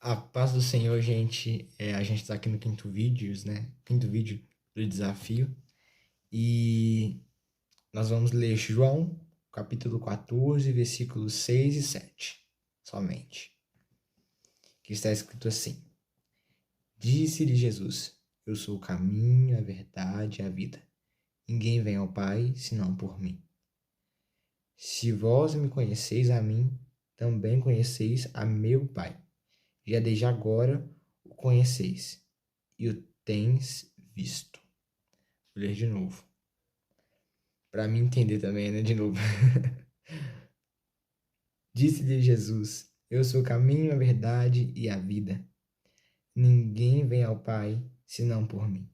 A paz do Senhor, gente. A gente está aqui no quinto vídeo, né? Quinto vídeo do desafio. E nós vamos ler João, capítulo 14, versículos 6 e 7, somente. Que está escrito assim: Disse-lhe Jesus: Eu sou o caminho, a verdade e a vida. Ninguém vem ao Pai senão por mim. Se vós me conheceis a mim, também conheceis a meu Pai. Já desde agora o conheceis e o tens visto. Vou ler de novo. Para mim entender também, né? De novo. Disse-lhe Jesus: Eu sou o caminho, a verdade e a vida. Ninguém vem ao Pai senão por mim.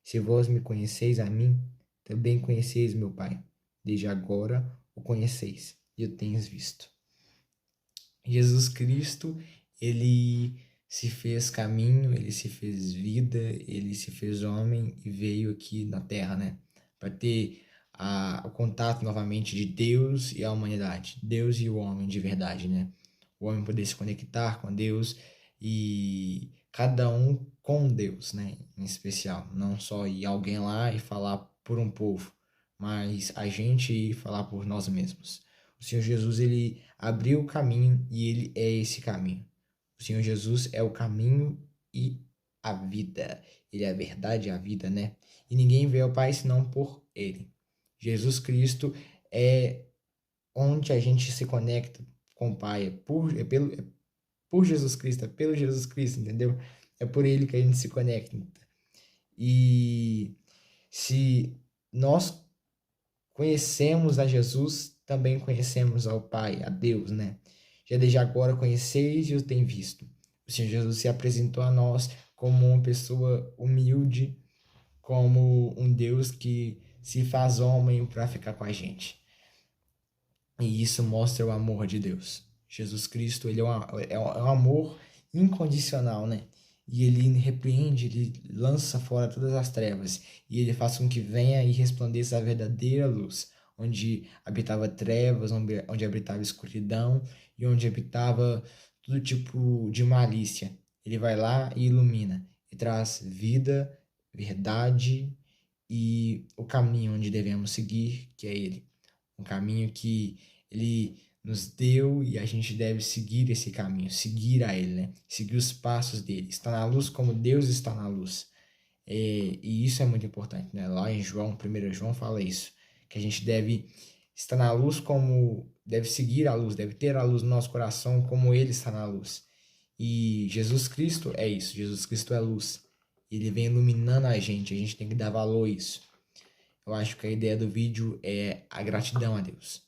Se vós me conheceis a mim, também conheceis meu Pai. Desde agora o conheceis e o tens visto. Jesus Cristo, ele se fez caminho, ele se fez vida, ele se fez homem e veio aqui na Terra, né? Para ter o contato novamente de Deus e a humanidade, Deus e o homem de verdade, né? O homem poder se conectar com Deus e cada um com Deus, né? Em especial, não só ir alguém lá e falar por um povo, mas a gente ir falar por nós mesmos. O Senhor Jesus, ele abriu o caminho e ele é esse caminho. O Senhor Jesus é o caminho e a vida. Ele é a verdade e a vida, né? E ninguém vê ao Pai senão por ele. Jesus Cristo é onde a gente se conecta com o Pai. É por Jesus Cristo, é pelo Jesus Cristo, entendeu? É por ele que a gente se conecta. E se nós conhecemos a Jesus, também conhecemos ao Pai, a Deus, né? Já desde agora conheceis e o tem visto. O Senhor Jesus se apresentou a nós como uma pessoa humilde, como um Deus que se faz homem para ficar com a gente. E isso mostra o amor de Deus. Jesus Cristo, ele é um amor incondicional, né? E ele repreende, ele lança fora todas as trevas. E ele faz com que venha e resplandeça a verdadeira luz. Onde habitava trevas, onde habitava escuridão e onde habitava todo tipo de malícia. Ele vai lá e ilumina. E traz vida, verdade e o caminho onde devemos seguir, que é ele. Um caminho que ele nos deu e a gente deve seguir esse caminho, seguir a ele, né? Seguir os passos dele. Estar na luz como Deus está na luz. E isso é muito importante, né? Lá em João, 1 João fala isso, que a gente deve estar na luz como, deve seguir a luz, deve ter a luz no nosso coração como ele está na luz. E Jesus Cristo é isso, Jesus Cristo é luz. Ele vem iluminando a gente tem que dar valor a isso. Eu acho que a ideia do vídeo é a gratidão a Deus.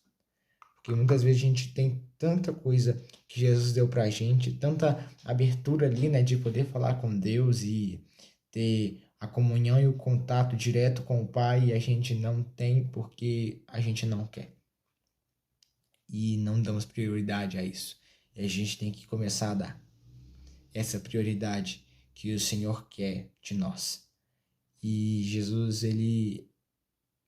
Porque muitas vezes a gente tem tanta coisa que Jesus deu pra gente, tanta abertura ali, né, de poder falar com Deus e ter a comunhão e o contato direto com o Pai, e a gente não tem porque a gente não quer. E não damos prioridade a isso. E a gente tem que começar a dar essa prioridade que o Senhor quer de nós. E Jesus, ele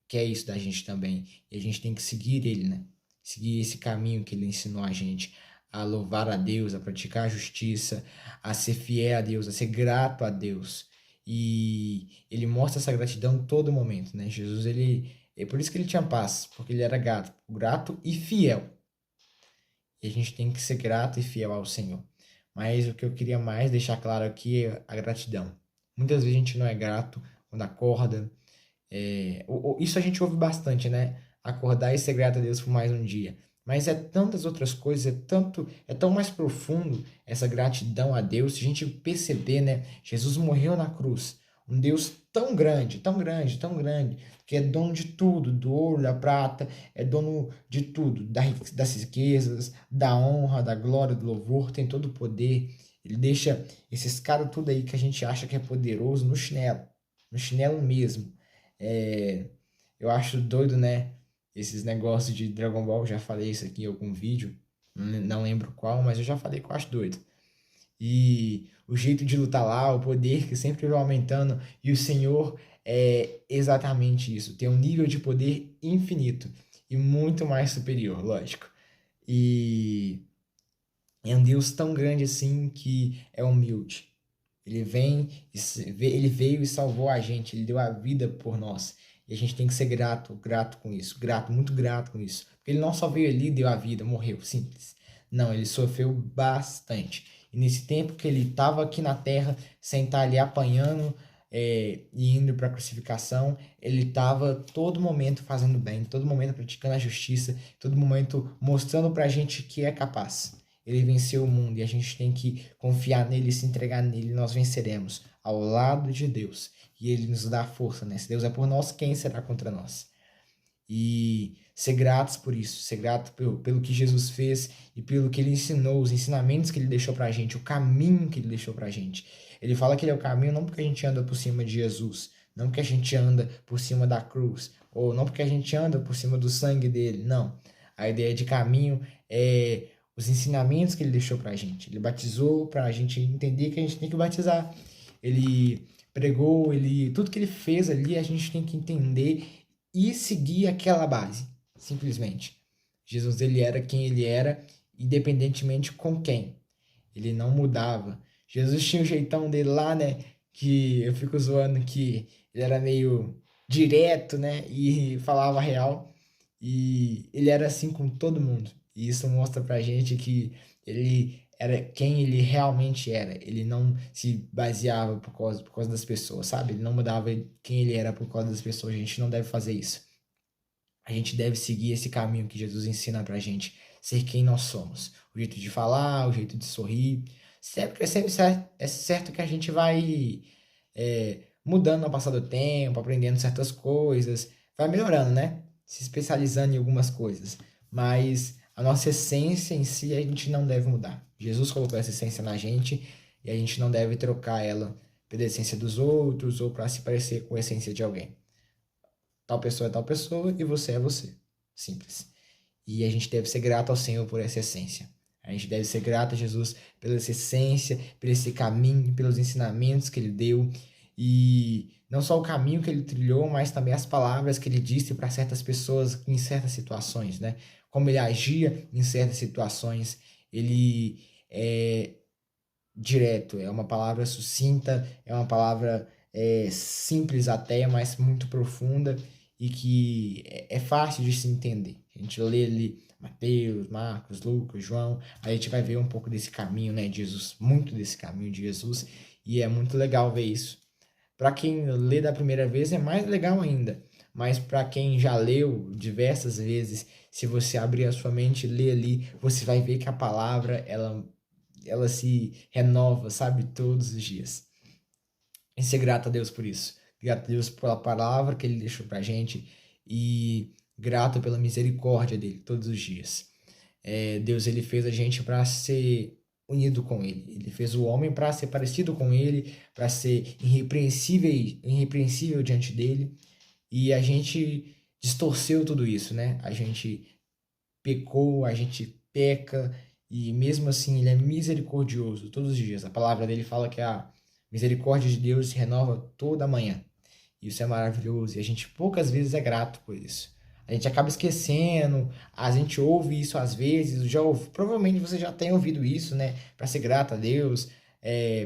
quer isso da gente também. E a gente tem que seguir ele, né? Seguir esse caminho que ele ensinou a gente a louvar a Deus, a praticar a justiça, a ser fiel a Deus, a ser grato a Deus. E ele mostra essa gratidão em todo momento, né? Jesus, ele é por isso que ele tinha paz, porque ele era grato e fiel. E a gente tem que ser grato e fiel ao Senhor. Mas o que eu queria mais deixar claro aqui é a gratidão. Muitas vezes a gente não é grato quando acorda, isso a gente ouve bastante, né? Acordar e ser grato a Deus por mais um dia. Mas é tantas outras coisas, é tão mais profundo essa gratidão a Deus. Se a gente perceber, né? Jesus morreu na cruz. Um Deus tão grande, tão grande, tão grande, que é dono de tudo, do ouro, da prata, é dono de tudo, das riquezas, da honra, da glória, do louvor, tem todo o poder. Ele deixa esses caras tudo aí que a gente acha que é poderoso no chinelo mesmo. É, eu acho doido, né? Esses negócios de Dragon Ball, já falei isso aqui em algum vídeo, não lembro qual, mas eu já falei que eu acho doido. E o jeito de lutar lá, o poder que sempre vai aumentando, e o Senhor é exatamente isso, tem um nível de poder infinito e muito mais superior, lógico. E É um Deus tão grande assim que é humilde. Ele vem, ele veio e salvou a gente, ele deu a vida por nós. E a gente tem que ser grato, grato com isso, grato, muito grato com isso. Porque ele não só veio ali e deu a vida, morreu, simples. Não, ele sofreu bastante. E nesse tempo que ele estava aqui na terra, sem estar ali apanhando e indo para a crucificação, ele estava todo momento fazendo bem, todo momento praticando a justiça, todo momento mostrando para a gente que é capaz. Ele venceu o mundo e a gente tem que confiar nele e se entregar nele. Nós venceremos ao lado de Deus. E ele nos dá força, né? Se Deus é por nós, quem será contra nós? E ser gratos por isso, ser grato pelo que Jesus fez e pelo que ele ensinou, os ensinamentos que ele deixou pra gente, o caminho que ele deixou pra gente. Ele fala que ele é o caminho não porque a gente anda por cima de Jesus, não porque a gente anda por cima da cruz, ou não porque a gente anda por cima do sangue dele, não. A ideia de caminho é os ensinamentos que ele deixou pra gente. Ele batizou pra gente entender que a gente tem que batizar. Ele pregou, tudo que ele fez ali, a gente tem que entender e seguir aquela base, simplesmente. Jesus, ele era quem ele era, independentemente com quem. Ele não mudava. Jesus tinha o jeitão dele lá, né? Que eu fico zoando que ele era meio direto, né? E falava real. E ele era assim com todo mundo. E isso mostra pra gente que ele era quem ele realmente era. Ele não se baseava por causa das pessoas, sabe? Ele não mudava quem ele era por causa das pessoas. A gente não deve fazer isso. A gente deve seguir esse caminho que Jesus ensina pra gente, ser quem nós somos. O jeito de falar, o jeito de sorrir. É certo que a gente vai mudando ao passar do tempo, aprendendo certas coisas, vai melhorando, né? Se especializando em algumas coisas. Mas a nossa essência em si a gente não deve mudar. Jesus colocou essa essência na gente e a gente não deve trocar ela pela essência dos outros ou para se parecer com a essência de alguém. Tal pessoa é tal pessoa e você é você. Simples. E a gente deve ser grato ao Senhor por essa essência. A gente deve ser grato a Jesus pela essa essência, por esse caminho, pelos ensinamentos que ele deu. E não só o caminho que ele trilhou, mas também as palavras que ele disse para certas pessoas em certas situações, né? Como ele agia em certas situações. Ele é direto, é uma palavra sucinta, é uma palavra simples até, mas muito profunda e que é fácil de se entender. A gente lê ali Mateus, Marcos, Lucas, João, a gente vai ver um pouco desse caminho, né, de Jesus, muito desse caminho de Jesus, e é muito legal ver isso. Para quem lê da primeira vez é mais legal ainda, mas para quem já leu diversas vezes, se você abrir a sua mente e ler ali, você vai ver que a palavra ela se renova, sabe, todos os dias. E ser grato a Deus por isso. Grato a Deus pela palavra que ele deixou pra gente e grato pela misericórdia dele todos os dias. Deus ele fez a gente para ser unido com ele. Ele fez o homem para ser parecido com ele, para ser irrepreensível, irrepreensível diante dele. E a gente distorceu tudo isso, né? A gente pecou, a gente peca, e mesmo assim ele é misericordioso todos os dias. A palavra dele fala que a misericórdia de Deus se renova toda manhã. Isso é maravilhoso e a gente poucas vezes é grato por isso. A gente acaba esquecendo, a gente ouve isso às vezes, provavelmente você já tem ouvido isso, né? Para ser grato a Deus,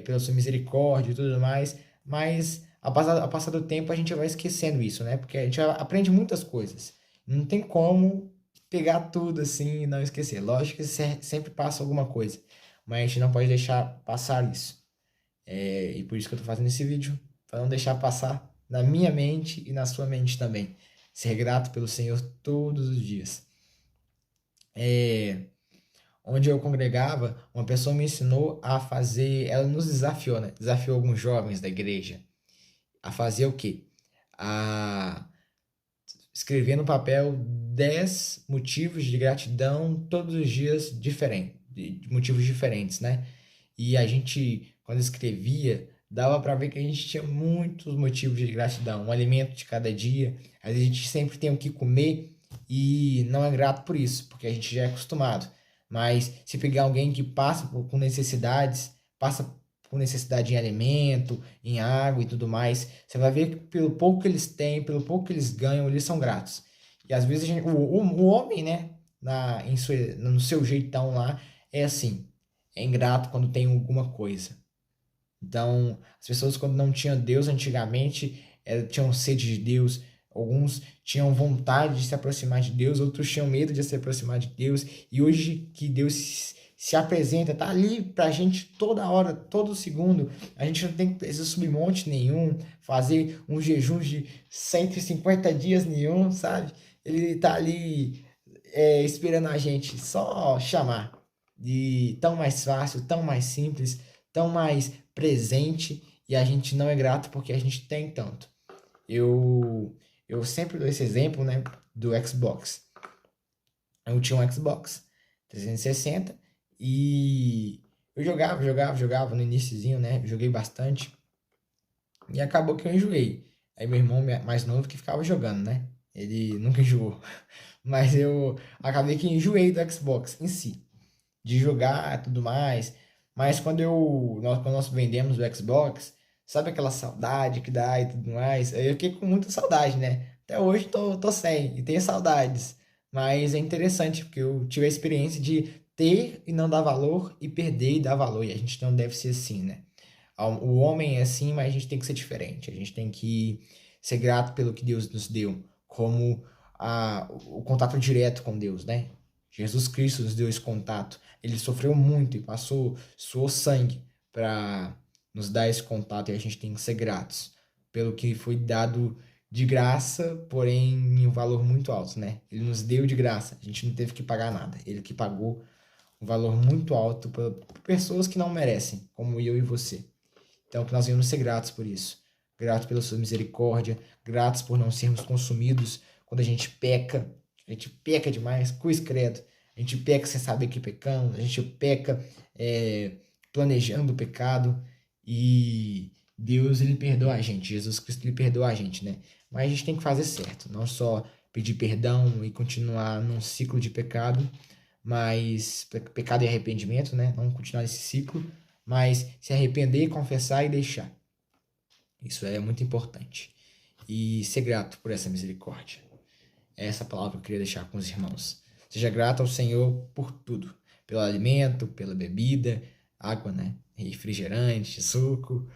pela sua misericórdia e tudo mais, mas ao passar do tempo a gente vai esquecendo isso, né? Porque a gente aprende muitas coisas. Não tem como pegar tudo assim e não esquecer. Lógico que sempre passa alguma coisa, mas a gente não pode deixar passar isso. E por isso que eu tô fazendo esse vídeo, para não deixar passar na minha mente e na sua mente também. Ser grato pelo Senhor todos os dias. Onde eu congregava, uma pessoa me ensinou a fazer, ela nos desafiou, né? Desafiou alguns jovens da igreja a fazer o quê? A escrever no papel 10 motivos de gratidão todos os dias diferentes, de motivos diferentes, né? E a gente, quando escrevia, dava para ver que a gente tinha muitos motivos de gratidão, um alimento de cada dia. A gente sempre tem o que comer e não é grato por isso, porque a gente já é acostumado. Mas se pegar alguém que passa com necessidades, passa com necessidade em alimento, em água e tudo mais, você vai ver que pelo pouco que eles têm, pelo pouco que eles ganham, eles são gratos. E às vezes o homem, né, no seu jeitão lá, é assim. é ingrato quando tem alguma coisa. Então, as pessoas quando não tinham Deus antigamente, tinham sede de Deus. Alguns tinham vontade de se aproximar de Deus, outros tinham medo de se aproximar de Deus. E hoje que Deus se apresenta, tá ali pra gente toda hora, todo segundo. A gente não tem que precisar subir monte nenhum, fazer um jejum de 150 dias nenhum, sabe? Ele tá ali esperando a gente só chamar. De tão mais fácil, tão mais simples, tão mais presente, e a gente não é grato porque a gente tem tanto. Eu sempre dou esse exemplo, né, do Xbox. Eu tinha um Xbox 360 e eu jogava no iniciozinho, né? Joguei bastante e acabou que eu enjoei. Aí meu irmão mais novo que ficava jogando, né? Ele nunca enjoou. Mas eu acabei que enjoei do Xbox em si, de jogar e tudo mais. Mas quando nós vendemos o Xbox, sabe aquela saudade que dá e tudo mais? Aí eu fiquei com muita saudade, né? Até hoje tô sem e tenho saudades. Mas é interessante porque eu tive a experiência de ter e não dar valor e perder e dar valor. E a gente não deve ser assim, né? O homem é assim, mas a gente tem que ser diferente. A gente tem que ser grato pelo que Deus nos deu, como o contato direto com Deus, né? Jesus Cristo nos deu esse contato. Ele sofreu muito e suou sangue para nos dar esse contato e a gente tem que ser gratos pelo que foi dado de graça, porém em um valor muito alto, né? Ele nos deu de graça, a gente não teve que pagar nada. Ele que pagou um valor muito alto por pessoas que não merecem, como eu e você. Então, que nós venhamos ser gratos por isso. Gratos pela sua misericórdia, gratos por não sermos consumidos quando a gente peca demais, cruz credo. A gente peca sem saber que pecamos, a gente peca planejando o pecado e Deus, ele perdoa a gente, Jesus Cristo, ele perdoa a gente, né? Mas a gente tem que fazer certo, não só pedir perdão e continuar num ciclo de pecado, mas pecado e arrependimento, né? Não continuar nesse ciclo, mas se arrepender, confessar e deixar. Isso é muito importante. E ser grato por essa misericórdia. É essa palavra que eu queria deixar com os irmãos. Seja grato ao Senhor por tudo. Pelo alimento, pela bebida, água, né? Refrigerante, suco,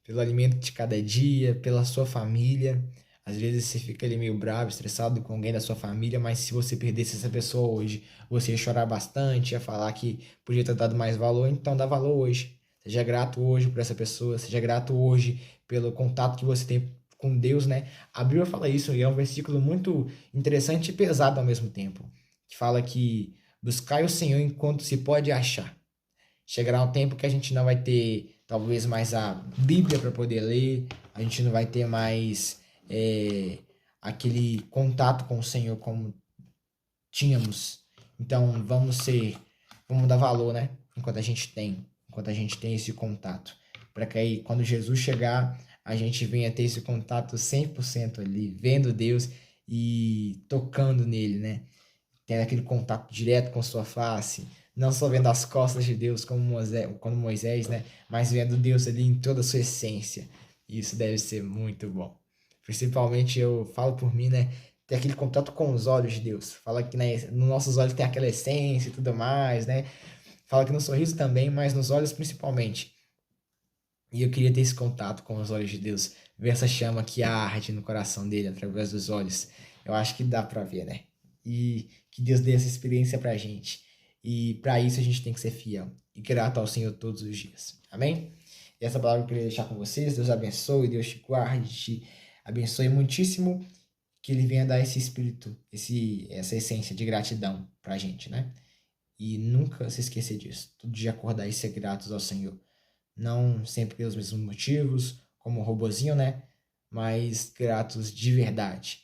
pelo alimento de cada dia, pela sua família. Às vezes você fica ali meio bravo, estressado com alguém da sua família, mas se você perdesse essa pessoa hoje, você ia chorar bastante, ia falar que podia ter dado mais valor, então dá valor hoje. Seja grato hoje por essa pessoa, seja grato hoje pelo contato que você tem com Deus, né? A Bíblia fala isso e é um versículo muito interessante e pesado ao mesmo tempo, que fala que buscai o Senhor enquanto se pode achar. Chegará um tempo que a gente não vai ter talvez mais a Bíblia para poder ler, a gente não vai ter mais aquele contato com o Senhor como tínhamos. Então vamos dar valor, né? Enquanto a gente tem esse contato, para que aí quando Jesus chegar, a gente venha ter esse contato 100% ali, vendo Deus e tocando nele, né? Tendo aquele contato direto com sua face, não só vendo as costas de Deus como Moisés, né? Mas vendo Deus ali em toda a sua essência. Isso deve ser muito bom. Principalmente eu falo por mim, né? Ter aquele contato com os olhos de Deus. Fala que né, nos nossos olhos tem aquela essência e tudo mais, né? Fala que no sorriso também, mas nos olhos principalmente. E eu queria ter esse contato com os olhos de Deus, ver essa chama que arde no coração dele através dos olhos. Eu acho que dá pra ver, né? E que Deus dê essa experiência pra gente. E para isso a gente tem que ser fiel e grato ao Senhor todos os dias. Amém? E essa palavra eu queria deixar com vocês. Deus abençoe, Deus te guarde, te abençoe muitíssimo. Que Ele venha dar esse espírito, essa essência de gratidão pra gente, né? E nunca se esquecer disso. Todo dia acordar e ser gratos ao Senhor. Não sempre pelos mesmos motivos, como o robozinho, né? Mas gratos de verdade,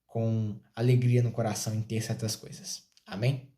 com alegria no coração em ter certas coisas. Amém?